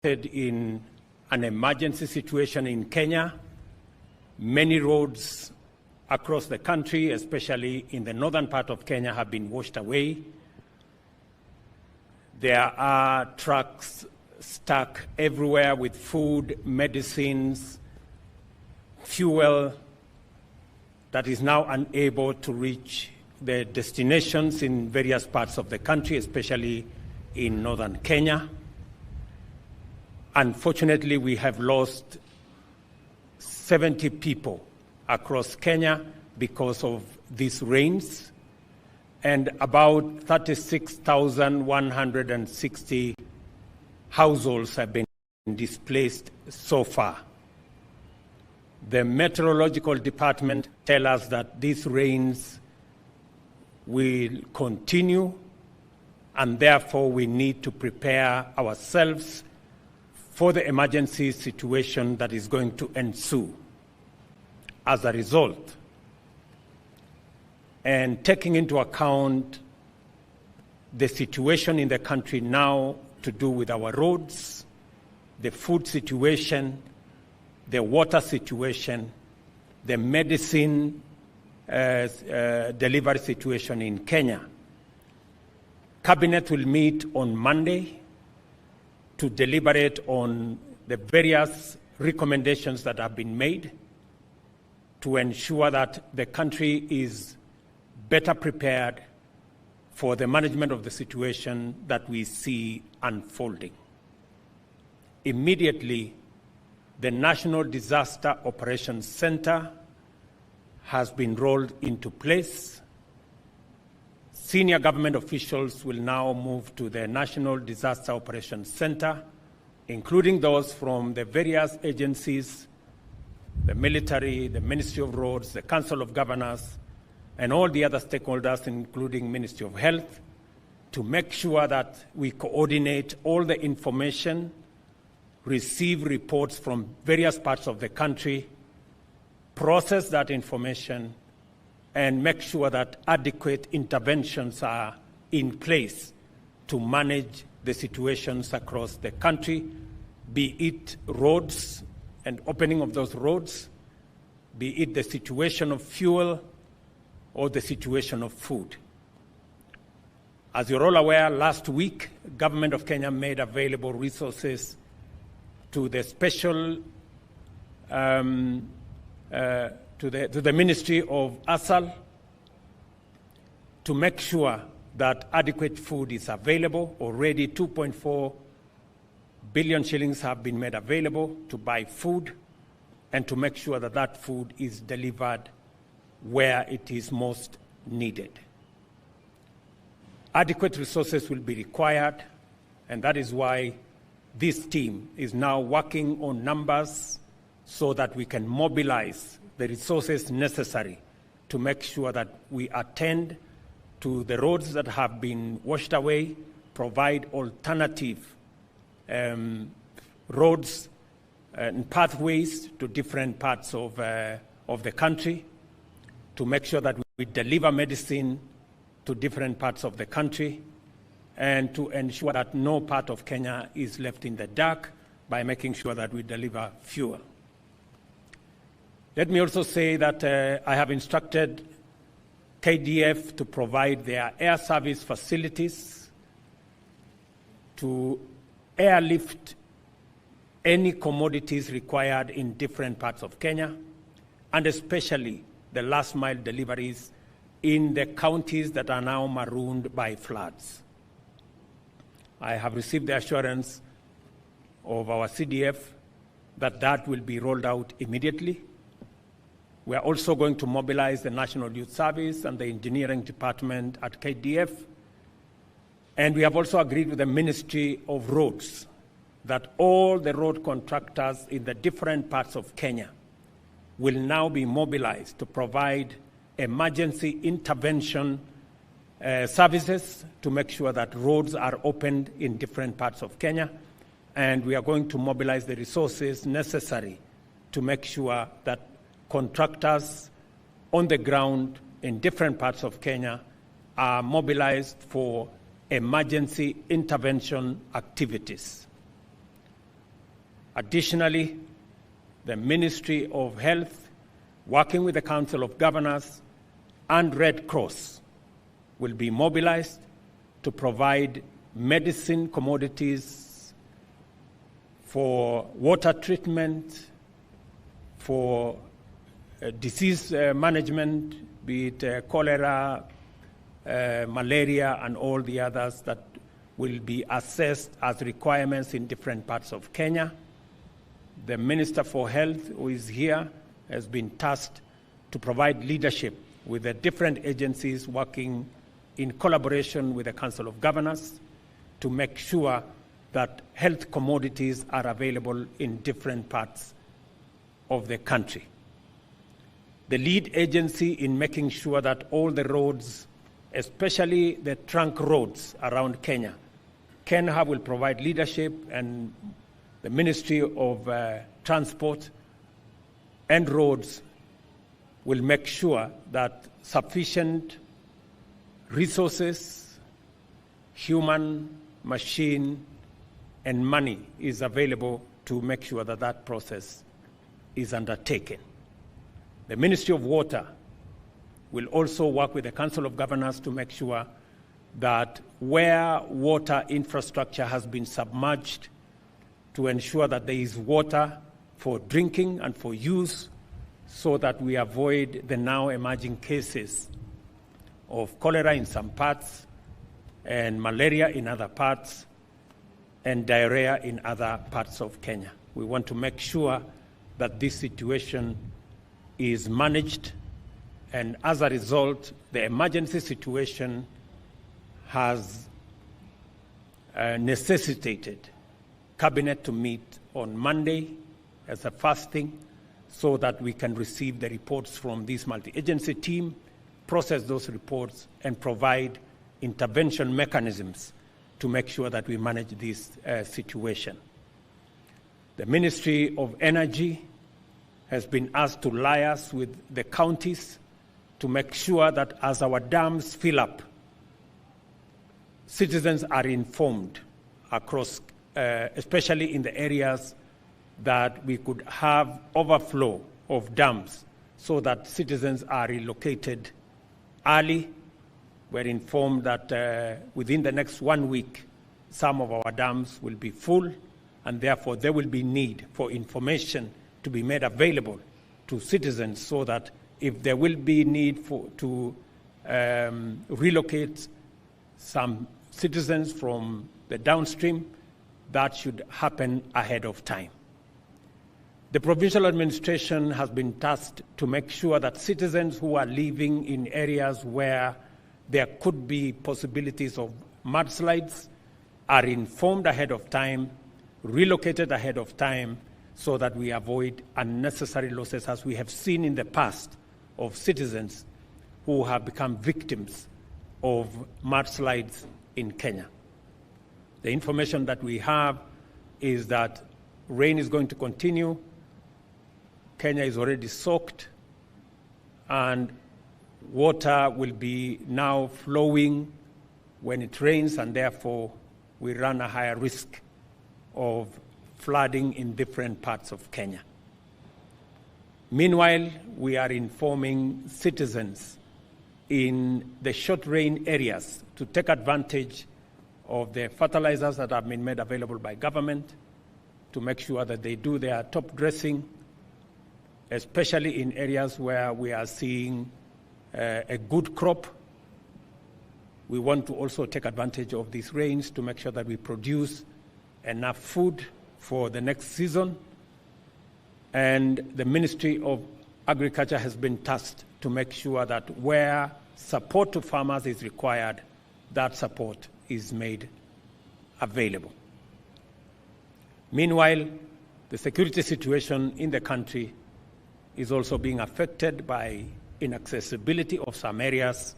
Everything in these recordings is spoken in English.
in an emergency situation in Kenya. Many roads across the country, especially in the northern part of Kenya, have been washed away. There are trucks stuck everywhere with food, medicines, fuel that is now unable to reach the destinations in various parts of the country, especially in northern Kenya. Unfortunately, we have lost 70 people across Kenya because of these rains, and about 36,160 households have been displaced so far. The meteorological department tells us that these rains will continue, and therefore we need to prepare ourselves for the emergency situation that is going to ensue as a result. And taking into account the situation in the country now to do with our roads, the food situation, the water situation, the medicine delivery situation in Kenya, Cabinet will meet on Monday to deliberate on the various recommendations that have been made to ensure that the country is better prepared for the management of the situation that we see unfolding. Immediately, the National Disaster Operations Center has been rolled into place. Senior government officials will now move to the National Disaster Operations Center, including those from the various agencies, the military, the Ministry of Roads, the Council of Governors, and all the other stakeholders, including Ministry of Health, to make sure that we coordinate all the information, receive reports from various parts of the country, process that information, and make sure that adequate interventions are in place to manage the situations across the country, be it roads and opening of those roads, be it the situation of fuel or the situation of food. As you're all aware, last week, Government of Kenya made available resources to the special to the Ministry of ASAL to make sure that adequate food is available. Already 2.4 billion shillings have been made available to buy food and to make sure that that food is delivered where it is most needed. Adequate resources will be required, and that is why this team is now working on numbers so that we can mobilize the resources necessary to make sure that we attend to the roads that have been washed away, provide alternative roads and pathways to different parts of the country, to make sure that we deliver medicine to different parts of the country, and to ensure that no part of Kenya is left in the dark by making sure that we deliver fuel. Let me also say that I have instructed KDF to provide their air service facilities to airlift any commodities required in different parts of Kenya, and especially the last mile deliveries in the counties that are now marooned by floods. I have received the assurance of our CDF that that will be rolled out immediately. We are also going to mobilize the National Youth Service and the engineering department at KDF. And we have also agreed with the Ministry of Roads that all the road contractors in the different parts of Kenya will now be mobilized to provide emergency intervention services to make sure that roads are opened in different parts of Kenya. And we are going to mobilize the resources necessary to make sure that contractors on the ground in different parts of Kenya are mobilized for emergency intervention activities. Additionally, the Ministry of Health, working with the Council of Governors and Red Cross, will be mobilized to provide medicine commodities for water treatment, for disease management, be it cholera, malaria, and all the others that will be assessed as requirements in different parts of Kenya. The Minister for Health, who is here, has been tasked to provide leadership with the different agencies working in collaboration with the Council of Governors to make sure that health commodities are available in different parts of the country. The lead agency in making sure that all the roads, especially the trunk roads around Kenya, KENHA will provide leadership, and the Ministry of Transport and Roads will make sure that sufficient resources, human, machine, and money is available to make sure that that process is undertaken. The Ministry of Water will also work with the Council of Governors to make sure that where water infrastructure has been submerged, to ensure that there is water for drinking and for use, so that we avoid the now emerging cases of cholera in some parts, and malaria in other parts, and diarrhea in other parts of Kenya. We want to make sure that this situation is managed, and as a result, the emergency situation has necessitated Cabinet to meet on Monday as a first thing, so that we can receive the reports from this multi-agency team, process those reports, and provide intervention mechanisms to make sure that we manage this situation. The Ministry of Energy has been asked to liaise with the counties to make sure that as our dams fill up, citizens are informed across, especially in the areas that we could have overflow of dams, so that citizens are relocated early. We're informed that within the next 1 week, some of our dams will be full, and therefore there will be need for information to be made available to citizens, so that if there will be need to relocate some citizens from the downstream, that should happen ahead of time. The provincial administration has been tasked to make sure that citizens who are living in areas where there could be possibilities of mudslides are informed ahead of time, relocated ahead of time, so that we avoid unnecessary losses, as we have seen in the past, of citizens who have become victims of mudslides in Kenya. The information that we have is that rain is going to continue. Kenya is already soaked, and water will be now flowing when it rains, and therefore we run a higher risk of flooding in different parts of Kenya. Meanwhile, we are informing citizens in the short rain areas to take advantage of the fertilizers that have been made available by government, to make sure that they do their top dressing, especially in areas where we are seeing a good crop. We want to also take advantage of these rains to make sure that we produce enough food for the next season. And the Ministry of Agriculture has been tasked to make sure that where support to farmers is required, that support is made available. Meanwhile, the security situation in the country is also being affected by inaccessibility of some areas.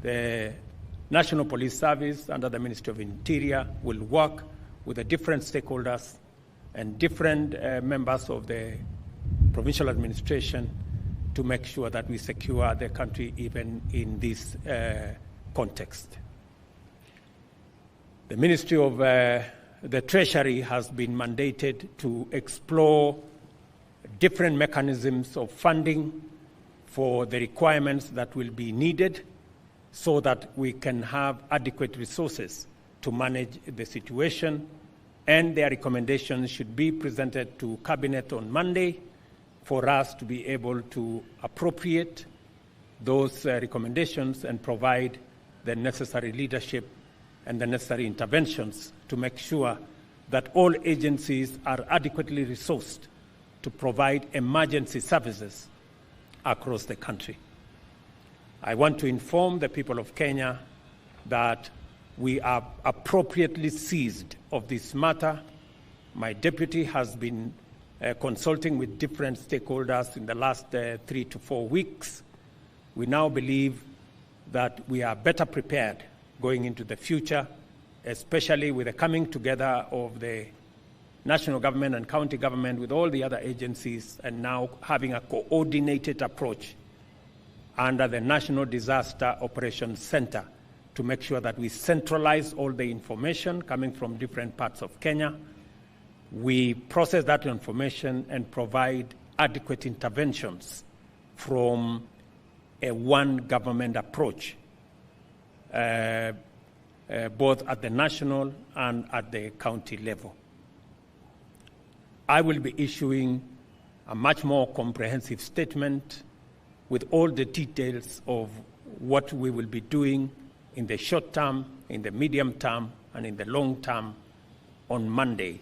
The National Police Service under the Ministry of Interior will work with the different stakeholders and different members of the provincial administration to make sure that we secure the country even in this context. The Ministry of the Treasury has been mandated to explore different mechanisms of funding for the requirements that will be needed so that we can have adequate resources to manage the situation, and their recommendations should be presented to Cabinet on Monday for us to be able to appropriate those recommendations and provide the necessary leadership and the necessary interventions to make sure that all agencies are adequately resourced to provide emergency services across the country. I want to inform the people of Kenya that we are appropriately seized of this matter. My deputy has been consulting with different stakeholders in the last 3 to 4 weeks. We now believe that we are better prepared going into the future, especially with the coming together of the national government and county government with all the other agencies, and now having a coordinated approach under the National Disaster Operations Center to make sure that we centralize all the information coming from different parts of Kenya. We process that information and provide adequate interventions from a one government approach, both at the national and at the county level. I will be issuing a much more comprehensive statement with all the details of what we will be doing in the short term, in the medium term, and in the long term on Monday,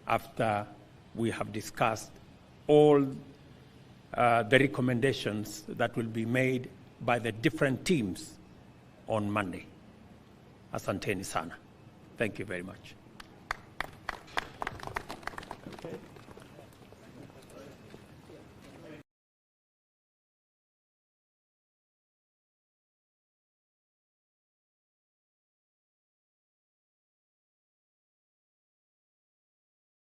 after we have discussed all the recommendations that will be made by the different teams on Monday. Asanteni sana. Thank you very much. Okay.